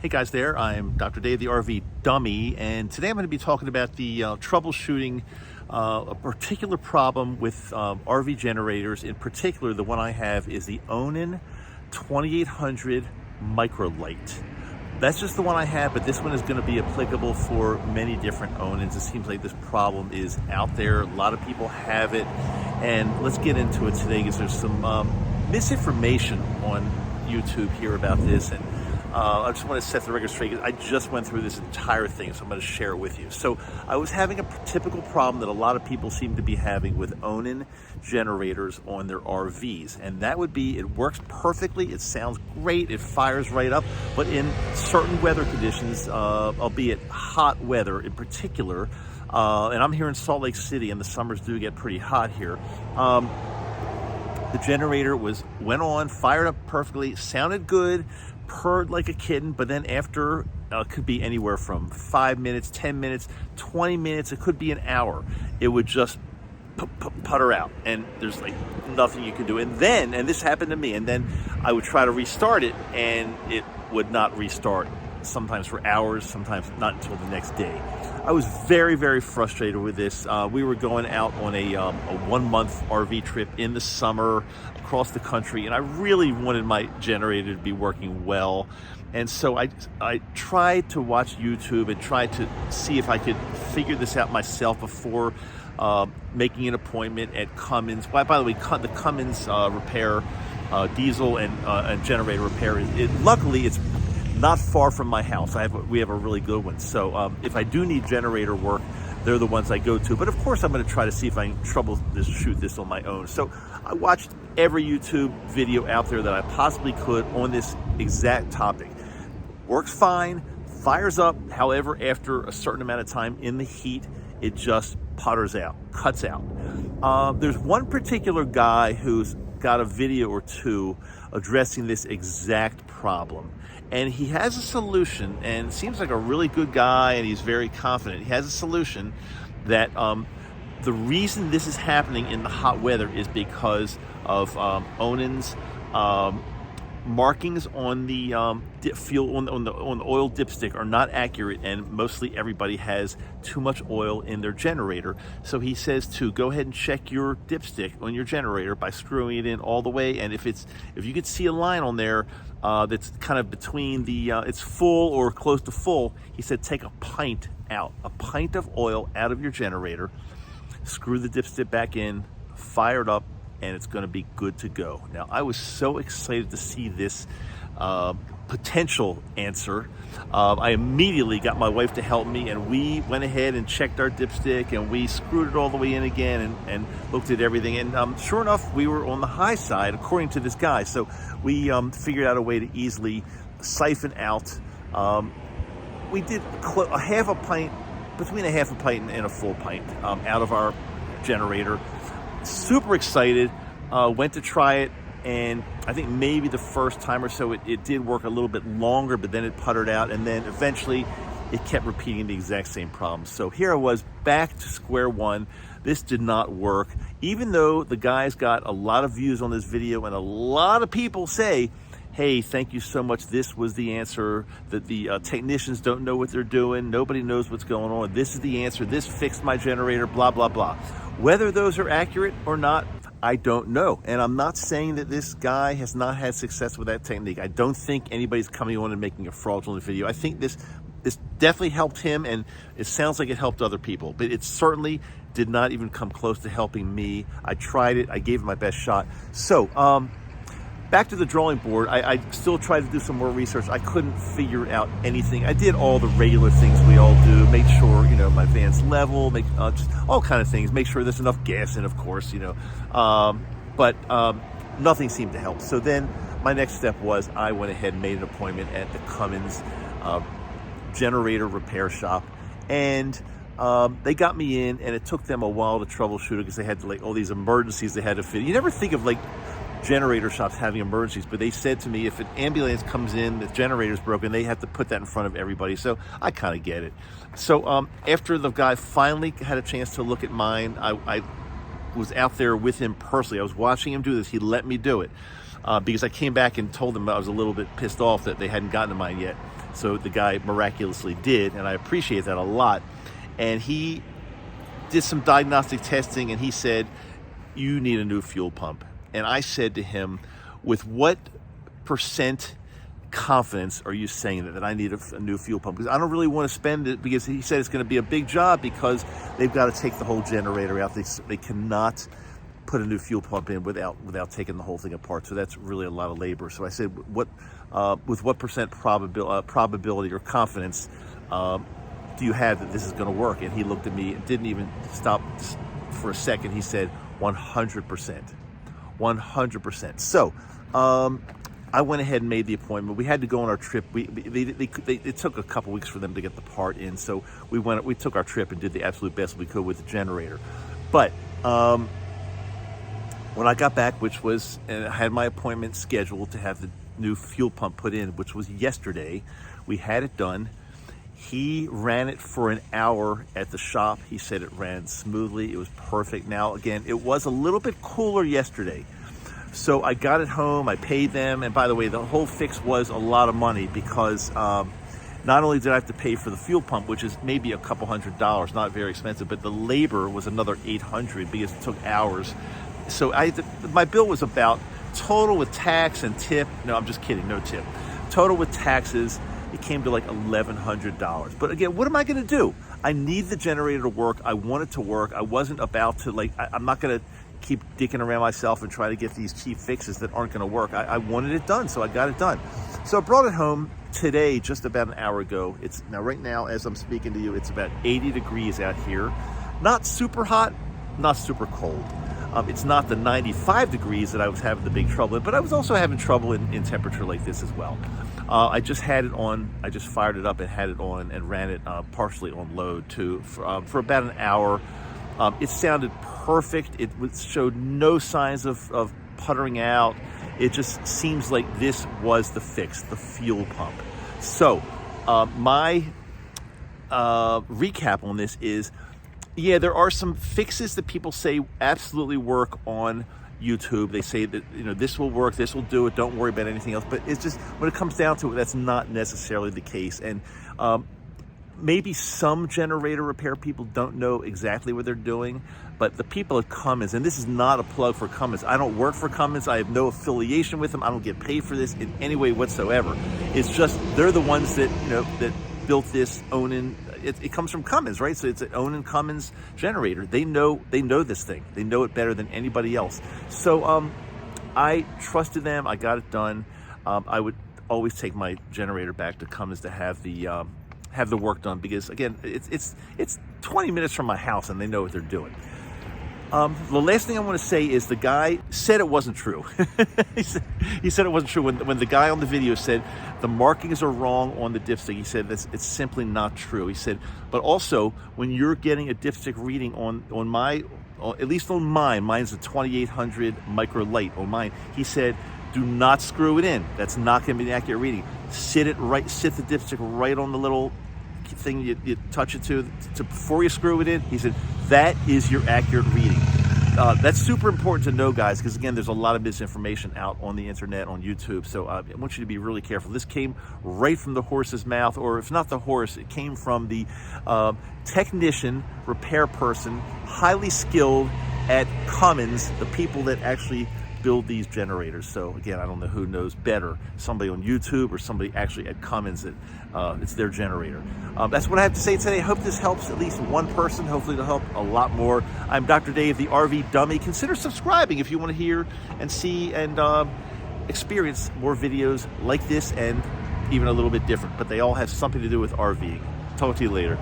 Hey guys there, I'm Dr. Dave, the RV Dummy, and today I'm going to be talking about the troubleshooting a particular problem with RV generators. In particular, the one I have is the Onan 2800 Microlight. That's just the one I have, but this one is going to be applicable for many different Onans. It seems like this problem is out there. A lot of people have it, and let's get into it today because there's some misinformation on YouTube here about this, and I just want to set the record straight. I just went through this entire thing, so I'm going to share it with you. So I was having a typical problem that a lot of people seem to be having with Onan generators on their RVs, and that would be, it works perfectly, it sounds great, it fires right up, but in certain weather conditions, albeit hot weather in particular, and I'm here in Salt Lake City, and the summers do get pretty hot here. The generator went on, fired up perfectly, sounded good, purred like a kitten, but then after, it could be anywhere from 5 minutes, 10 minutes, 20 minutes, it could be an hour, it would just putter out, and there's like nothing you can do. And then, and this happened to me, and then I would try to restart it, and it would not restart, sometimes for hours, sometimes not until the next day. I was very, very frustrated with this. We were going out on a 1-month RV trip in the summer across the country, and I really wanted my generator to be working well. And so I tried to watch YouTube and tried to see if I could figure this out myself before making an appointment at Cummins. By the way, the Cummins repair, diesel and generator repair, luckily it's not far from my house. We have a really good one. So if I do need generator work, they're the ones I go to. But of course, I'm going to try to see if I can shoot this on my own. So I watched every YouTube video out there that I possibly could on this exact topic. Works fine, fires up. However, after a certain amount of time in the heat, it just putters out, cuts out. There's one particular guy who's got a video or two addressing this exact problem, and he has a solution, and it seems like a really good guy, and he's very confident. He has a solution that the reason this is happening in the hot weather is because of Onan's markings on the fuel on the oil dipstick are not accurate, and mostly everybody has too much oil in their generator. So he says to go ahead and check your dipstick on your generator by screwing it in all the way, and if you could see a line on there that's kind of between the it's full or close to full, he said take a pint of oil out of your generator, screw the dipstick back in, fire it up, and it's going to be good to go. Now, I was so excited to see this potential answer. I immediately got my wife to help me, and we went ahead and checked our dipstick, and we screwed it all the way in again and looked at everything. And sure enough, we were on the high side, according to this guy. So we figured out a way to easily siphon out. We did a half a pint, between a half a pint and a full pint out of our generator. Super excited, went to try it, and I think maybe the first time or so it did work a little bit longer, but then it puttered out, and then eventually it kept repeating the exact same problem. So here I was back to square one. This did not work, even though the guy's got a lot of views on this video, and a lot of people say, hey, thank you so much, this was the answer, that the technicians don't know what they're doing, nobody knows what's going on, this is the answer, this fixed my generator, blah, blah, blah. Whether those are accurate or not, I don't know. And I'm not saying that this guy has not had success with that technique. I don't think anybody's coming on and making a fraudulent video. I think this definitely helped him, and it sounds like it helped other people, but it certainly did not even come close to helping me. I tried it, I gave it my best shot. So, back to the drawing board. I still tried to do some more research. I couldn't figure out anything. I did all the regular things we all do. Make sure, my van's level, just all kind of things. Make sure there's enough gas in, of course, but nothing seemed to help. So then my next step was I went ahead and made an appointment at the Cummins generator repair shop, and they got me in, and it took them a while to troubleshoot it because they had all these emergencies they had to fit. You never think of generator shops having emergencies, but they said to me if an ambulance comes in, the generator's broken, they have to put that in front of everybody. So I kind of get it. So after the guy finally had a chance to look at mine, I was out there with him personally. I was watching him do this. He let me do it because I came back and told them I was a little bit pissed off that they hadn't gotten to mine yet. So the guy miraculously did, and I appreciate that a lot. And he did some diagnostic testing, and he said, you need a new fuel pump. And I said to him, with what percent confidence are you saying that I need a new fuel pump? Because I don't really want to spend it, because he said it's going to be a big job because they've got to take the whole generator out. They cannot put a new fuel pump in without taking the whole thing apart. So that's really a lot of labor. So I said, with what percent probability or confidence do you have that this is going to work? And he looked at me and didn't even stop for a second. He said 100%. 100%. So I went ahead and made the appointment. We had to go on our trip. It took a couple weeks for them to get the part in, so we took our trip and did the absolute best we could with the generator. But when I got back, and I had my appointment scheduled to have the new fuel pump put in, which was yesterday, we had it done. He ran it for an hour at the shop. He said it ran smoothly. It was perfect. Now, again, it was a little bit cooler yesterday. So I got it home, I paid them, and by the way, the whole fix was a lot of money because not only did I have to pay for the fuel pump, which is maybe a couple $100, not very expensive, but the labor was another $800 because it took hours. So my bill was about, total with tax and tip, no, I'm just kidding, no tip. Total with taxes, it came to like $1,100. But again, what am I going to do? I need the generator to work. I want it to work. I wasn't about to, I'm not going to keep dicking around myself and try to get these cheap fixes that aren't going to work. I wanted it done, so I got it done. So I brought it home today, just about an hour ago. Right now, as I'm speaking to you, it's about 80 degrees out here. Not super hot, not super cold. It's not the 95 degrees that I was having the big trouble in, but I was also having trouble in temperature like this as well. I just had it on, I just fired it up and had it on and ran it partially on load too for about an hour. It sounded perfect. It showed no signs of puttering out. It just seems like this was the fix, the fuel pump. So my recap on this is, yeah, there are some fixes that people say absolutely work on YouTube. They say that, this will work, this will do it, don't worry about anything else. But it's just, when it comes down to it, that's not necessarily the case. And maybe some generator repair people don't know exactly what they're doing, but the people at Cummins, and this is not a plug for Cummins. I don't work for Cummins. I have no affiliation with them. I don't get paid for this in any way whatsoever. It's just, they're the ones that, that built this Onan. It comes from Cummins, right? So it's an Onan Cummins generator. They know this thing. They know it better than anybody else. So I trusted them. I got it done. I would always take my generator back to Cummins to have the work done, because again, it's 20 minutes from my house and they know what they're doing. The last thing I want to say is the guy said it wasn't true. he said it wasn't true. When the guy on the video said the markings are wrong on the dipstick, he said it's simply not true. He said, but also when you're getting a dipstick reading on my, at least on mine's a 2800 micro light on mine. He said, do not screw it in. That's not going to be an accurate reading. Sit the dipstick right on the little thing you touch it to before you screw it in. He said, that is your accurate reading. That's super important to know, guys, because again, there's a lot of misinformation out on the internet, on YouTube. So I want you to be really careful. This came right from the horse's mouth, or if not the horse, it came from the technician, repair person, highly skilled at Cummins, the people that actually build these generators. So again, I don't know who knows better, somebody on YouTube or somebody actually at Cummins that it's their generator. That's what I have to say today. I hope this helps at least one person. Hopefully it'll help a lot more. I'm Dr. Dave, the RV Dummy. Consider subscribing if you want to hear and see and experience more videos like this, and even a little bit different, but they all have something to do with RVing. Talk to you later.